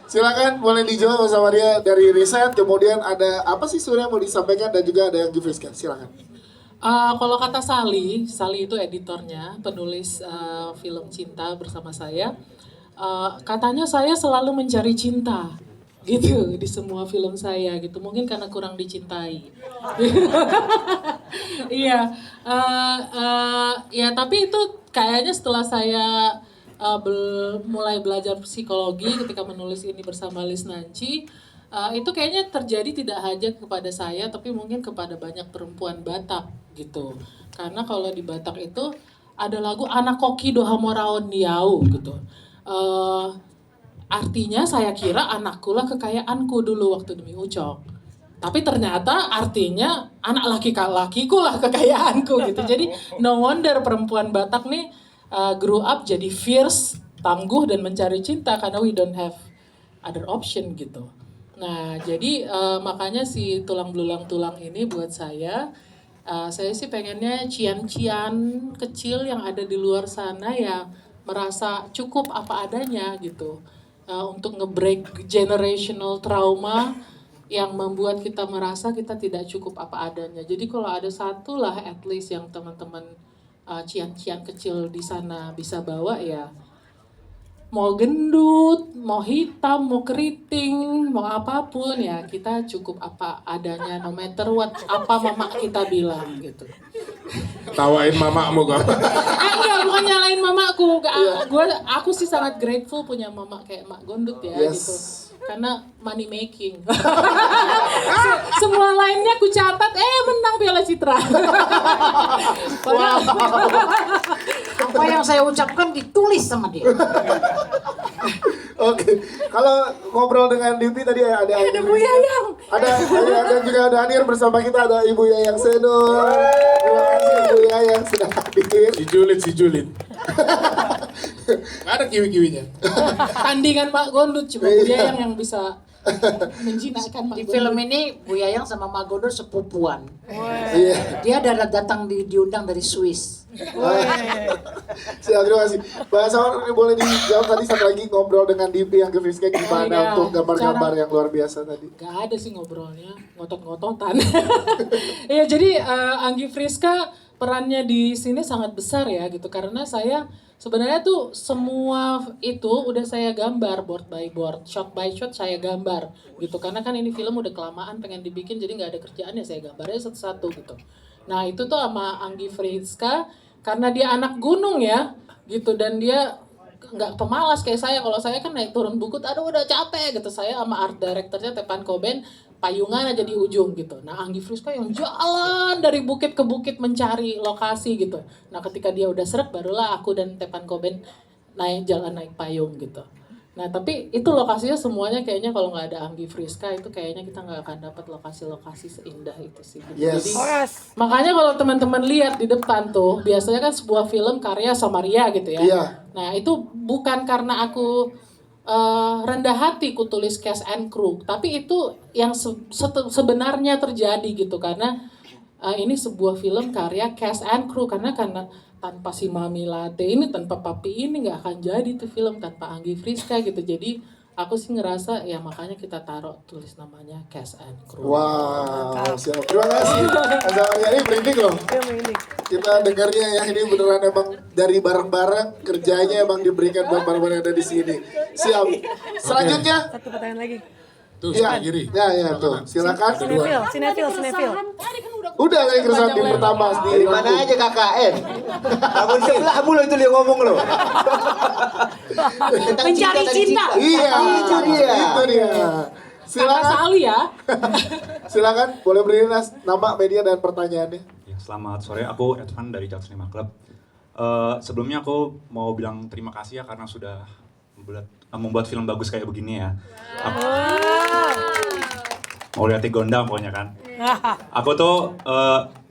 Silakan boleh dijawab Mas Maria dari riset, kemudian ada apa sih sebenarnya mau disampaikan dan juga ada yang Friska. Silakan. Kalau kata Sally, Sally itu editornya, penulis film cinta bersama saya. Katanya saya selalu mencari cinta, gitu di semua film saya, gitu. Mungkin karena kurang dicintai. Iya, ya tapi itu kayaknya setelah saya mulai belajar psikologi ketika menulis ini bersama Liz Nanci, itu kayaknya terjadi tidak hanya kepada saya, tapi mungkin kepada banyak perempuan Batak gitu. Karena kalau di Batak itu ada lagu Anak Koki Dohamoraon Niau gitu. Eh, Artinya saya kira anakku lah kekayaanku dulu waktu demi Ucok. Tapi ternyata artinya anak laki-lakiku lah kekayaanku gitu. Jadi no wonder perempuan Batak nih grew up jadi fierce, tangguh dan mencari cinta karena we don't have other option gitu. Nah, jadi makanya si tulang belulang tulang ini buat saya sih pengennya cian-cian kecil yang ada di luar sana ya merasa cukup apa adanya gitu. Untuk nge-break generational trauma yang membuat kita merasa kita tidak cukup apa adanya. Jadi kalau ada satu lah at least yang teman-teman cian-cian kecil di sana bisa bawa ya, mau gendut, mau hitam, mau keriting, mau apapun ya kita cukup apa adanya no matter what apa mama kita bilang gitu. Tawain mamamu kok. Enggak, bukan nyalain mamaku. Aku sih sangat grateful punya mama kayak Mak Gondut ya gitu. Karena money making. Semua lainnya aku catat, menang Piala Citra. Apa yang saya ucapkan ditulis sama dia. Oke, kalau ngobrol dengan Dimpi tadi ada Bu Yayang. Ada dan juga ada hadir bersama kita ada Ibu Yayang Senur. Terima kasih Ibu Yayang sudah hadir. Si Julid. Nggak ada kiwi-kiwinya. Tandingan Mak Gondut cuma Bu Yayang yang bisa menjinakkan Mak Di Gondut. film ini Bu Yayang sama Mak Gondor sepupuan. Iya. Dia datang diundang dari Swiss. Siap, terima kasih. Mbak Sawar boleh dijawab tadi satu lagi ngobrol dengan Dimpi yang Friska gimana Iya, untuk gambar-gambar yang luar biasa tadi. Gak ada sih ngobrolnya, ngotot-ngototan. Ya jadi Anggi Friska perannya di sini sangat besar ya gitu karena saya sebenarnya tuh semua itu udah saya gambar board by board, shot by shot saya gambar gitu karena kan ini film udah kelamaan pengen dibikin jadi nggak ada kerjaan ya saya gambarnya satu-satu gitu. Nah itu tuh sama Anggi Friska karena dia anak gunung ya gitu dan dia nggak pemalas kayak saya. Kalau saya kan naik turun bukit aduh udah capek gitu, saya sama art directornya Tepan Koben payungan aja di ujung gitu. Nah Anggi Friska yang jalan dari bukit ke bukit mencari lokasi gitu. Nah ketika dia udah seret barulah aku dan Tepan Koben naik payung gitu. Nah tapi itu lokasinya semuanya kayaknya kalau nggak ada Anggi Friska itu kayaknya kita nggak akan dapat lokasi-lokasi seindah itu sih. Yes. Jadi makanya kalau teman-teman lihat di depan tuh biasanya kan sebuah film karya Samaria gitu ya. Iya. Nah itu bukan karena aku rendah hati ku tulis cast and crew, tapi itu yang sebenarnya terjadi gitu karena ini sebuah film karya cast and crew karena tanpa si Mami Latte ini, tanpa Papi ini nggak akan jadi tuh film tanpa Anggi Friska gitu. Jadi aku sih ngerasa ya makanya kita taruh tulis namanya cast and crew. Wow, siap. Terima kasih. Azalnya ini merinding loh. Kita dengarnya ya ini beneran emang dari bareng-bareng kerjanya emang diberikan buat bareng-bareng yang ada di sini. Siap. Selanjutnya. Satu pertanyaan lagi. Tuh Ya, sebelah kiri. ya tuh. Silakan. Sinetil. Udah kayak keresahan tim pertama di Dari mana aja KKN? Kamu sebelah mulu itu dia ngomong loh. Tentang Mencari cinta. Iya, Itu dia. Itu dia. Kakak Silakan. Sali ya. Silakan boleh beri nama media dan pertanyaannya. Ya, selamat sore, aku Edvan dari Jaks 5 Club. Sebelumnya aku mau bilang terima kasih ya karena sudah membuat film bagus kayak begini ya. Mau lihat Gondang pokoknya kan. Aku tuh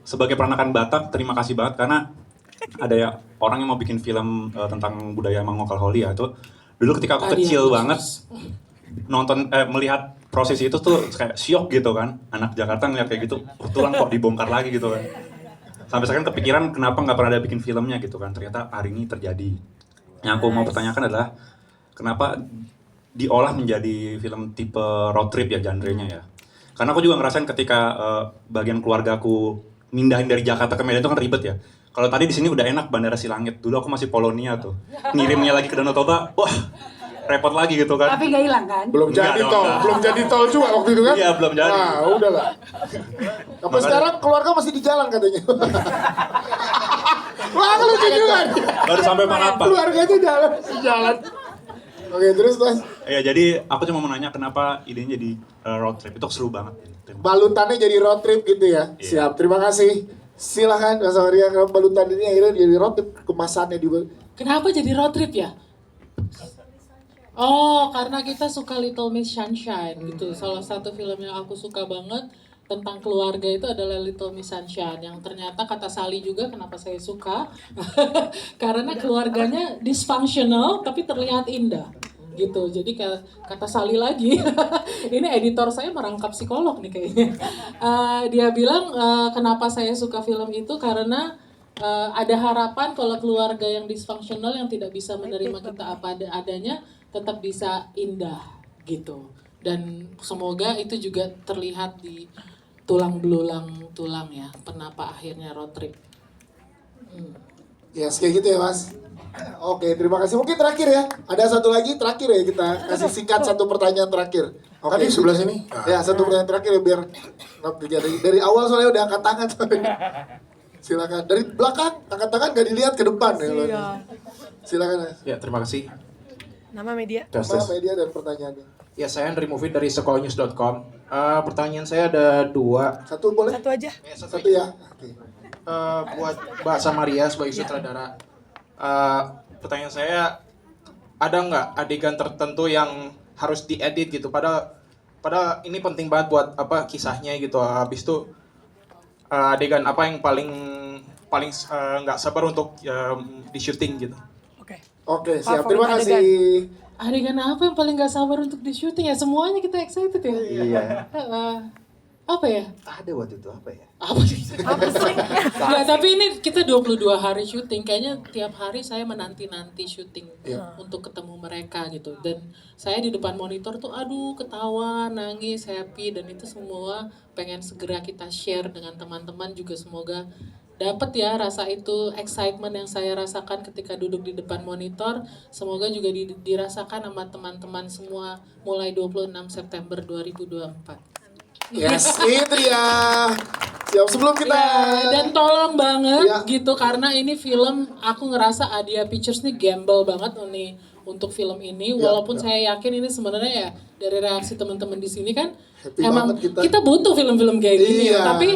sebagai peranakan Batak terima kasih banget karena ada ya orang yang mau bikin film tentang budaya Mangokal Holi ya. Itu dulu ketika aku kecil banget melihat proses itu tuh kayak syok gitu kan. Anak Jakarta ngeliat kayak gitu, tulang kok dibongkar lagi gitu kan. Sampai sekarang kepikiran kenapa nggak pernah ada bikin filmnya gitu kan. Ternyata hari ini terjadi. Yang aku mau pertanyakan adalah kenapa diolah menjadi film tipe road trip ya genrenya ya. Karena aku juga ngerasain ketika bagian keluarga aku mindahin dari Jakarta ke Medan itu kan ribet ya. Kalau tadi di sini udah enak Bandara Silangit. Dulu aku masih Polonia tuh. Ngirimnya lagi ke Danau Toba, wah repot lagi gitu kan. Tapi nggak hilang kan? Belum Enggak jadi dong, tol, enggak. belum jadi tol juga waktu itu kan? Iya, belum jadi. Nah, udahlah. Apa sekarang keluarga masih di jalan katanya? Wah, lucu juga. Baru sampai Mangapa. Keluarganya jalan, jalan. Oke, terus Mas. Ya jadi aku cuma mau nanya kenapa idenya jadi road trip. Itu seru banget. Balutannya jadi road trip gitu ya. Iya. Siap, terima kasih. Silakan Mas Maria, kalau balutan ini akhirnya jadi road trip, kemasannya di Kenapa jadi road trip ya? Oh, karena kita suka Little Miss Sunshine gitu. Salah satu film yang aku suka banget tentang keluarga itu adalah Little Miss Sunshine. Yang ternyata kata Sally juga kenapa saya suka. Karena keluarganya dysfunctional tapi terlihat indah. Gitu, jadi kata Sally lagi, ini editor saya merangkap psikolog nih kayaknya. Dia bilang kenapa saya suka film itu karena ada harapan kalau keluarga yang dysfunctional yang tidak bisa menerima kita apa adanya tetap bisa indah gitu. Dan semoga itu juga terlihat di tulang belulang tulang ya, kenapa akhirnya road trip. Yes, kayak gitu ya Mas. Oke, terima kasih. Mungkin terakhir ya. Ada satu lagi terakhir ya, kita kasih singkat satu pertanyaan terakhir. Oke. Tadi sebelah sini. Ya, satu pertanyaan terakhir ya biar dari awal soalnya udah angkat tangan soalnya. Silakan. Dari belakang angkat tangan gak dilihat ke depan ya. Silakan. Ya, terima kasih. Nama media. Nama media dan pertanyaannya. Ya, saya Andri Mufid dari sekolahnews.com. Pertanyaan saya ada 2. Satu boleh? Satu aja. Satu ya. Oke. Buat Mbak Samaria sebagai sutradara. Pertanyaan saya, ada nggak adegan tertentu yang harus diedit gitu? Padahal ini penting banget buat apa kisahnya gitu. Habis itu adegan apa yang paling nggak sabar untuk di syuting gitu? Oke. Oke, siap. Favorit Terima kasih. Adegan apa yang paling gak sabar untuk di syuting ya? Semuanya kita excited ya. Iya. Apa ya? Ada waktu itu apa ya? Apa sih? Nggak, tapi ini kita 22 hari syuting. Kayaknya tiap hari saya menanti-nanti syuting untuk ketemu mereka gitu. Dan saya di depan monitor tuh aduh ketawa, nangis, happy. Dan itu semua pengen segera kita share dengan teman-teman juga semoga dapat ya rasa itu, excitement yang saya rasakan ketika duduk di depan monitor. Semoga juga dirasakan sama teman-teman semua mulai 26 September 2024. Yes, itu dia. Siap, sebelum kita Dan tolong banget Ya. gitu karena ini film aku ngerasa Adia Pictures nih gamble banget nih untuk film ini walaupun saya yakin ini sebenarnya ya dari reaksi teman-teman di sini kan Happy emang banget kita butuh film-film kayak gini Iya. tapi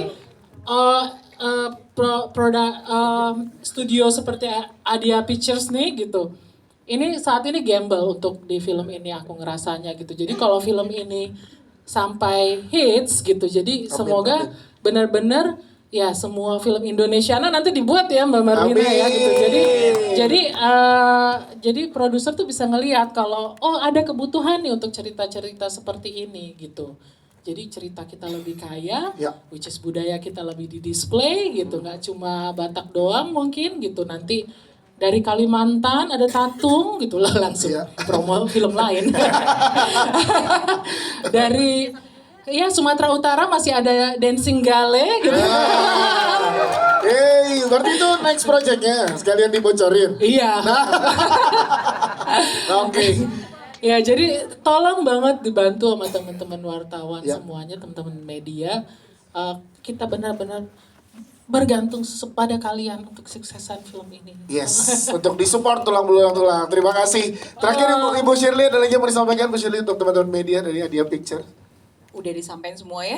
studio seperti Adia Pictures nih gitu. Ini saat ini gamble untuk di film ini aku ngerasanya gitu. Jadi kalau film ini sampai hits gitu. Jadi semoga benar-benar ya semua film Indonesia nanti dibuat ya Mbak Marlina ya gitu. Jadi produser tuh bisa ngelihat kalau oh ada kebutuhan nih untuk cerita-cerita seperti ini gitu. Jadi cerita kita lebih kaya, which is budaya kita lebih di display gitu, nggak cuma Batak doang mungkin gitu. Nanti dari Kalimantan ada tatung gitu lah langsung promo film lain. Dari ya Sumatera Utara masih ada Dancing Gale gitu. hey, berarti itu next projectnya sekalian dibocorin. Iya. Oke. Ya jadi tolong banget dibantu sama teman-teman wartawan semuanya, teman-teman media. Kita benar-benar bergantung pada kalian untuk kesuksesan film ini. Yes, untuk disupport tulang belulang tulang. Terima kasih. Terakhir Ibu Shirley ada lagi yang mau disampaikan Bu Shirley untuk teman-teman media dari Adia Picture. Udah disampaikan semua ya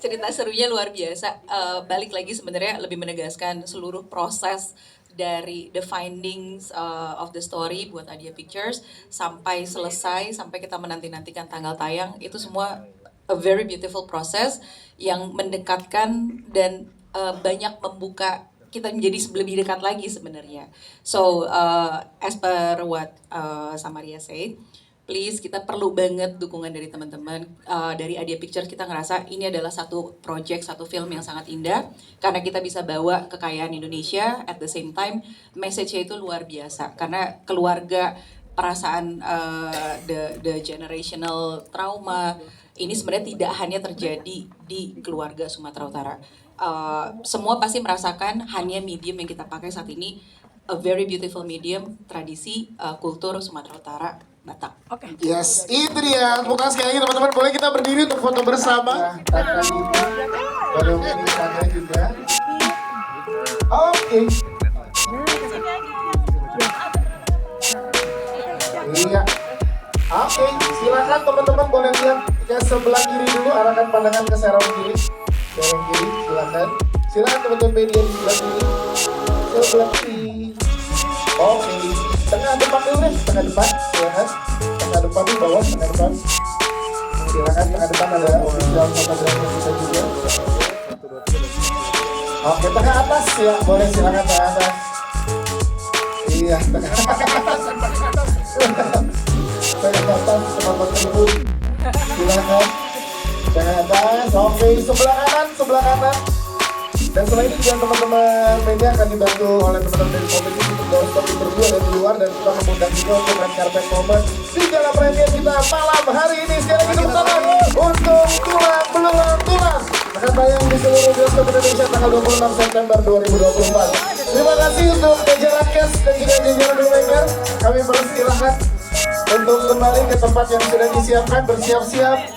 cerita serunya luar biasa. Balik lagi sebenarnya lebih menegaskan seluruh proses dari the findings of the story buat Adia Pictures sampai selesai, sampai kita menanti-nantikan tanggal tayang, itu semua a very beautiful process yang mendekatkan dan banyak membuka kita menjadi lebih dekat lagi sebenarnya. So as per what Samaria said, please kita perlu banget dukungan dari teman-teman dari Adia Pictures. Kita ngerasa ini adalah satu project, satu film yang sangat indah karena kita bisa bawa kekayaan Indonesia, at the same time message-nya itu luar biasa karena keluarga perasaan the generational trauma ini sebenarnya tidak hanya terjadi di keluarga Sumatera Utara. Semua pasti merasakan hanya medium yang kita pakai saat ini, a very beautiful medium, tradisi, kultur Sumatera Utara, Batak. Yes, itu dia. Bukan sekali lagi teman-teman, boleh kita berdiri untuk foto bersama. Pada ini sana juga. Oke. Iya. Oke, silakan teman-teman boleh lihat ke sebelah kiri dulu, arahkan pandangan ke serong kiri. Serong kiri, silakan. Silakan teman-teman media di sebelah kiri. Sebelah kiri. Oke, tengah depan dulu deh, tengah depan, silakan. Tengah depan di bawah, tengah depan. Silakan tengah depan ada official fotografer kita juga. Oke, tengah atas ya, boleh silakan tengah atas. Iya, tengah atas. Tengah atas, teman-teman tersebut. Silakan. Tengah atas, oke, sebelah kanan. Dan selain itu juga teman-teman media akan dibantu oleh teman-teman dari komisi untuk doorstop berdua dari luar, dan kita mengundang juga untuk red carpet moment di Gala Premier kita malam hari ini. Sekali lagi tepuk tangan untuk Tulang Belulang Tulang akan tayang di seluruh bioskop Indonesia tanggal 26 September 2024. Terima kasih untuk jajaran cast dan juga jajaran filmmaker. Kami persilahkan untuk kembali ke tempat yang sudah disiapkan, bersiap-siap